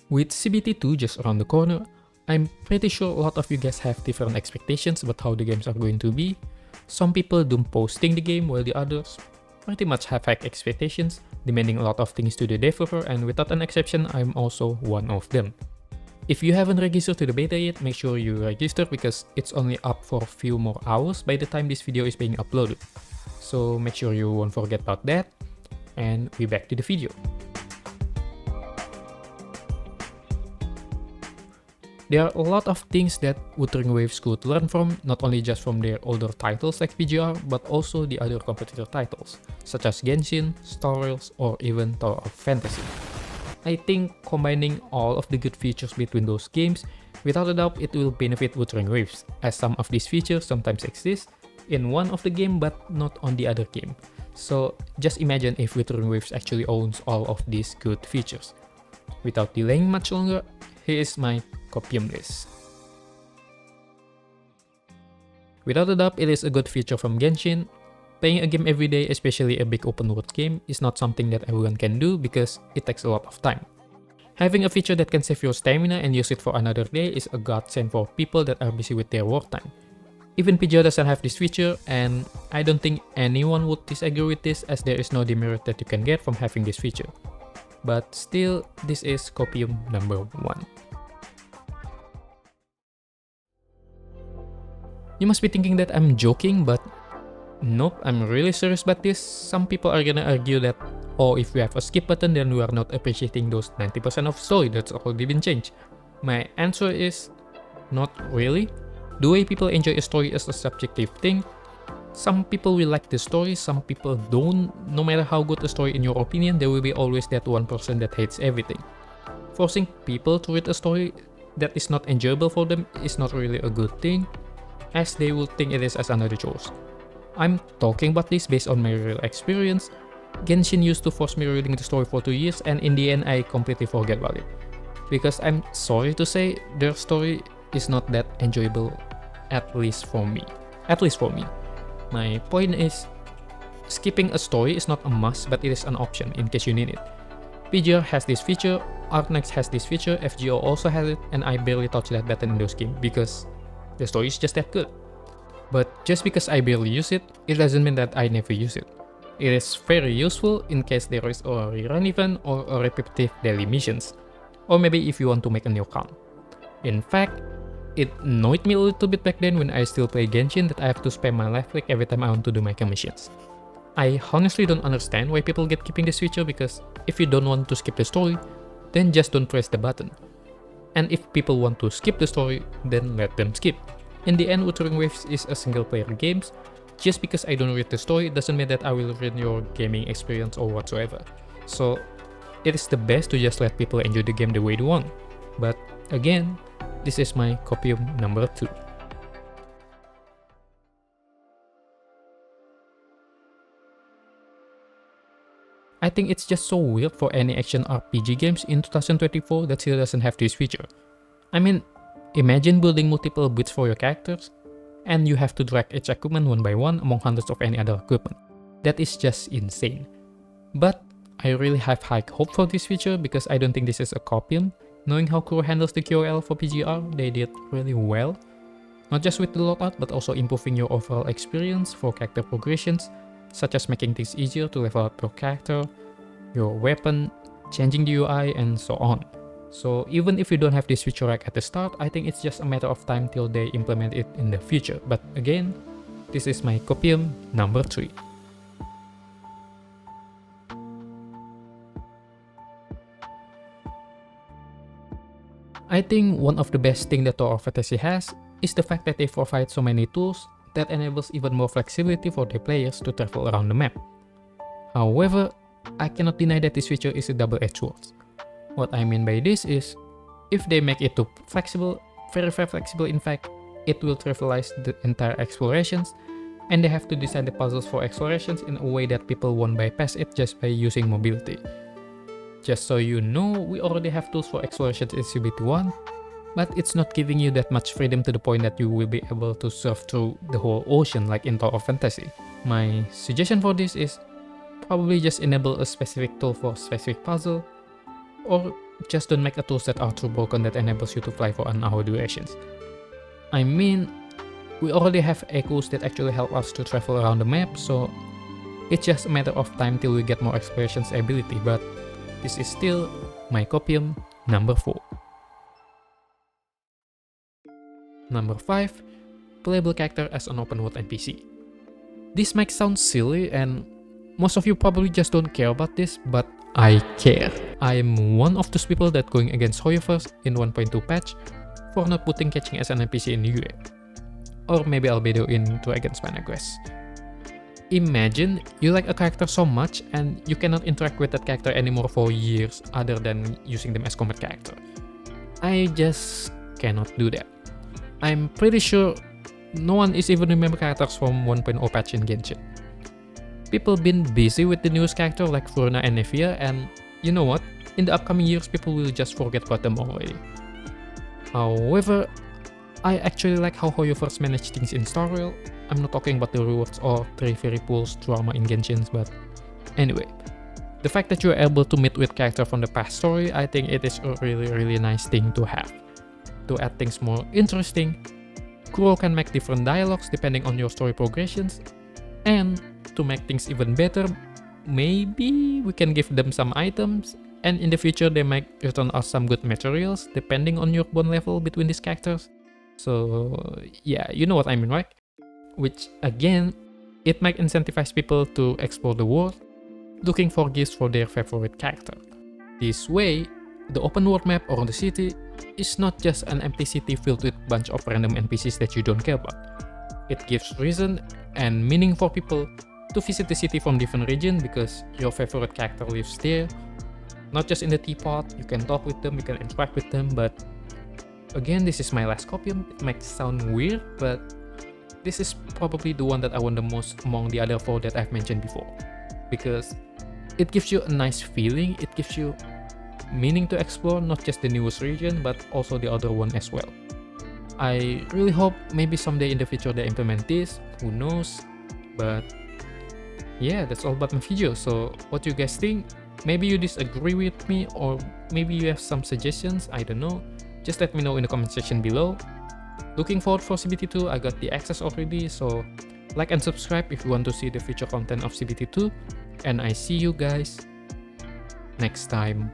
With CBT2 just around the corner, I'm pretty sure a lot of you guys have different expectations about how the games are going to be. Some people doom posting the game while the others pretty much have high expectations, demanding a lot of things to the developer, and without an exception, I'm also one of them. If you haven't registered to the beta yet, make sure you register because it's only up for a few more hours by the time this video is being uploaded. So make sure you won't forget about that, and we're back to the video. There are a lot of things that Wuthering Waves could learn from, not only just from their older titles like PGR, but also the other competitor titles, such as Genshin, Star Rails, or even Tower of Fantasy. I think combining all of the good features between those games, without a doubt it will benefit Wuthering Waves, as some of these features sometimes exist in one of the game but not on the other game. So just imagine if Wuthering Waves actually owns all of these good features. Without delaying much longer, here is my Copium list. Without a doubt, it is a good feature from Genshin. Playing a game every day, especially a big open world game, is not something that everyone can do because it takes a lot of time. Having a feature that can save your stamina and use it for another day is a godsend for people that are busy with their work time. Even PGR doesn't have this feature, and I don't think anyone would disagree with this as there is no demerit that you can get from having this feature. But still, this is Copium number 1. You must be thinking that I'm joking, but nope, I'm really serious about this. Some people are gonna argue that, oh, if we have a skip button, then we are not appreciating those 90% of story that's already been changed. My answer is, not really. The way people enjoy a story is a subjective thing. Some people will like the story, some people don't. No matter how good a story in your opinion, there will be always that one person that hates everything. Forcing people to read a story that is not enjoyable for them is not really a good thing, as they will think it is as another choice. I'm talking about this based on my real experience. Genshin used to force me reading the story for 2 years, and in the end I completely forget about it. Because I'm sorry to say, their story is not that enjoyable, at least for me. My point is, skipping a story is not a must, but it is an option in case you need it. PGR has this feature, Arknex has this feature, FGO also has it, and I barely touch that button in those games because the story is just that good. But just because I barely use it, it doesn't mean that I never use it. It is very useful in case there is a rerun event or a repetitive daily missions, or maybe if you want to make a new account. In fact, it annoyed me a little bit back then when I still play Genshin that I have to spam my life click every time I want to do my missions. I honestly don't understand why people get keeping this feature, because if you don't want to skip the story, then just don't press the button. And if people want to skip the story, then let them skip. In the end, Wuthering Waves is a single player game. Just because I don't read the story doesn't mean that I will ruin your gaming experience or whatsoever. So it is the best to just let people enjoy the game the way they want. But again, this is my Copium number 2. I think it's just so weird for any action RPG games in 2024 that still doesn't have this feature. I mean, imagine building multiple builds for your characters, and you have to drag each equipment one by one among hundreds of any other equipment. That is just insane. But I really have high hope for this feature because I don't think this is a Copium. Knowing how Kuro handles the QL for PGR, they did really well. Not just with the loadout, but also improving your overall experience for character progressions, such as making things easier to level up your character, your weapon, changing the UI, and so on. So even if you don't have this feature right at the start, I think it's just a matter of time till they implement it in the future. But again, this is my Copium number 3. I think one of the best things that Tower of Fantasy has is the fact that they provide so many tools that enables even more flexibility for their players to travel around the map. However, I cannot deny that this feature is a double-edged sword. What I mean by this is, if they make it too flexible, very flexible in fact, it will trivialize the entire explorations, and they have to design the puzzles for explorations in a way that people won't bypass it just by using mobility. Just so you know, we already have tools for explorations in CBT1, but it's not giving you that much freedom to the point that you will be able to surf through the whole ocean like in Tower of Fantasy. My suggestion for this is probably just enable a specific tool for specific puzzle, or just don't make a tools that are too broken that enables you to fly for an hour durations. I mean, we already have echoes that actually help us to travel around the map, so it's just a matter of time till we get more explorations ability, but this is still my Copium number 4. Number 5. Playable character as an open world NPC. This might sound silly and most of you probably just don't care about this, but I care. I am one of those people that going against Hoyoverse in 1.2 patch for not putting catching as an NPC in UA. Or maybe albedo in Dragon's Panagress. Imagine you like a character so much and you cannot interact with that character anymore for years other than using them as combat character. I just cannot do that. I'm pretty sure no one is even remember characters from 1.0 patch in Genshin. People been busy with the newest character like Furna and Nevia, and you know what? In the upcoming years people will just forget about them already. However, I actually like how Hoyoverse managed things in Star Rail. I'm not talking about the rewards or Treasury pools drama in Genshin, but anyway. The fact that you are able to meet with character from the past story, I think it is a really nice thing to have. To add things more interesting, Kuro can make different dialogues depending on your story progressions, and to make things even better, maybe we can give them some items, and in the future they might return us some good materials depending on your bond level between these characters. So yeah, you know what I mean, right? Which again, it might incentivize people to explore the world, looking for gifts for their favorite character. This way, the open world map or the city is not just an empty city filled with a bunch of random NPCs that you don't care about. It gives reason and meaning for people to visit the city from different regions because your favorite character lives there. Not just in the teapot, you can talk with them, you can interact with them, but again, this is my last Copium. It might sound weird, but this is probably the one that I want the most among the other 4 that I've mentioned before. Because it gives you a nice feeling, it gives you meaning to explore not just the newest region, but also the other one as well. I really hope maybe someday in the future they implement this, who knows, but yeah, that's all about my video. So what do you guys think? Maybe you disagree with me, or maybe you have some suggestions, I don't know. Just let me know in the comment section below. Looking forward for CBT2, I got the access already, so like and subscribe if you want to see the future content of CBT2, and I see you guys next time.